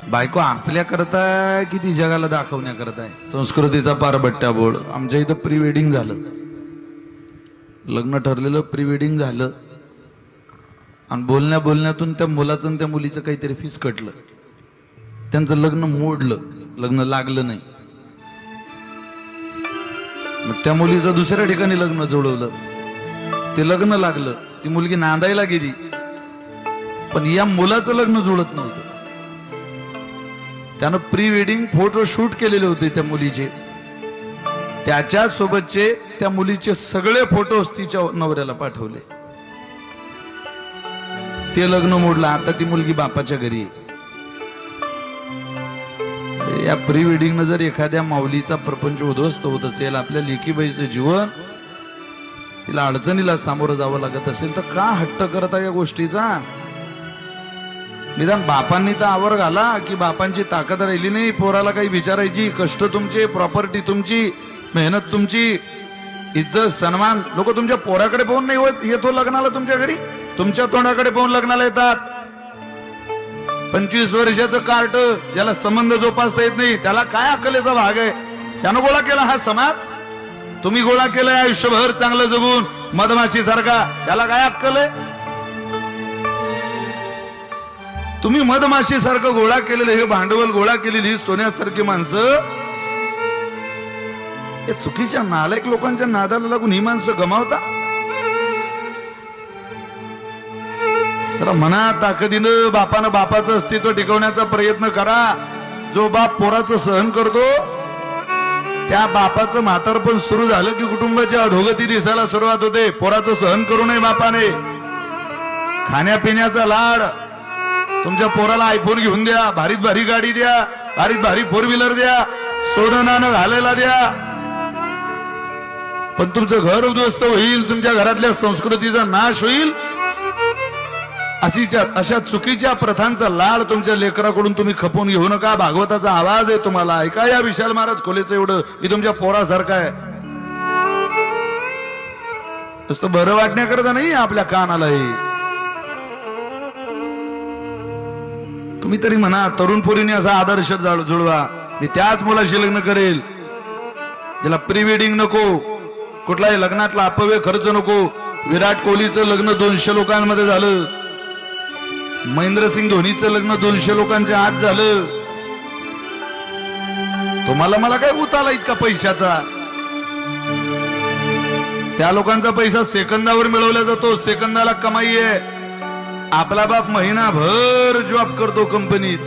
बायको आपल्या करताय की ती जगाला दाखवण्या करताय? संस्कृतीचा पारबट्ट्या बोर्ड. आमच्या इथं प्री वेडिंग झालं, लग्न ठरलेलं, प्री वेडिंग झालं आणि बोलण्यातून त्या मुलाचं आणि त्या मुलीचं काहीतरी फीस कटलं, त्यांचं लग्न मोडलं, लग्न लागलं नाही. मग त्या मुलीचं दुसऱ्या ठिकाणी लग्न जुळवलं, ते लग्न लागलं, ती मुलगी नांदायला गेली, पण या मुलाचं लग्न जुळत नव्हतं. त्यानं प्री वेडिंग फोटो शूट केलेले होते त्या मुलीचे, त्याच्या सोबतचे त्या मुलीचे सगळे फोटोज तिच्या नवऱ्याला पाठवले. ते लग्न मोडलं. आता ती मुलगी बापाच्या घरी आहे. या प्री वेडिंग न जर एखाद्या माऊलीचा प्रपंच उद्ध्वस्त होत असेल, आपल्या लेकीबाईचं जीवन, तिला अडचणीला सामोरं जावं लागत असेल, तर का हट्ट करता या गोष्टीचा? निदान बापांनी तर आवर घाला, की बापांची ताकद राहिली नाही पोराला काही विचारायची. कष्ट तुमचे, प्रॉपर्टी तुमची, मेहनत तुमची, इज्जत सन्मान. लोक तुमच्या पोराकडे पाहून नाही येतो लग्नाला, तुमच्या घरी तुमच्या तोंडाकडे पाहून लग्नाला येतात. 25 वर्षाचं कार्ट, ज्याला संबंध जोपासता येत नाही, त्याला काय अक्कलेचा भाग आहे? त्यानं गोळा केला हा समाज. तुम्ही गोळा केलाय आयुष्यभर चांगलं जगून मधमाशी सारखा, त्याला काय अक्कल आहे? तुम्ही मधमाशी सारखं गोळा केलेलं हे भांडवल, गोळा केलेली सोन्यासारखी माणसं, या चुकीच्या नालायक लोकांच्या नादाला लागून ही माणसं गमावता. तर म्हणा ताकदीनं बापानं बापाचं अस्तित्व टिकवण्याचा प्रयत्न करा. जो बाप पोराचं सहन करतो, त्या बापाचं म्हातारपण सुरू झालं की कुटुंबाची अधोगती दिसायला सुरुवात होते. पोराचं सहन करू नये बापाने. खाण्यापिण्याचा लाड, तुमच्या पोराला आयफोन घेऊन द्या, भारीत भारी गाडी द्या, भारीत भारी 4 व्हीलर द्या, सोनं नाणं घालायला द्या, पण तुमचं घर उद्ध्वस्त होईल, तुमच्या घरातल्या संस्कृतीचा नाश होईल. अशा चुकीच्या प्रथांचा लाड तुमच्या लेकराकडून तुम्ही खपून घेऊ नका. भागवताचा आवाज आहे तुम्हाला, ऐका. या विशाल महाराज खोलेचं एवढं, मी तुमच्या पोरासारखा आहे. नुसतं बरं वाटण्याकरता नाही आपल्या कानाला हे. तुम्ही तरी म्हणा, तरुण पोरीने असा आदर्श जुळवा, मी त्याच मुलाशी लग्न करेल, ज्याला प्री वेडिंग नको, कुठलाही लग्नातला अपव्यय खर्च नको. विराट कोहलीचं लग्न 200 लोकांमध्ये झालं, महेंद्रसिंग धोनीचं लग्न 200 लोकांच्या आत झालं. तुम्हाला मला काय उताला इतका पैशाचा? त्या लोकांचा पैसा सेकंदावर मिळवला जातो, सेकंदाला कमाई आहे. आपला बाप महिनाभर जॉब करतो कंपनीत,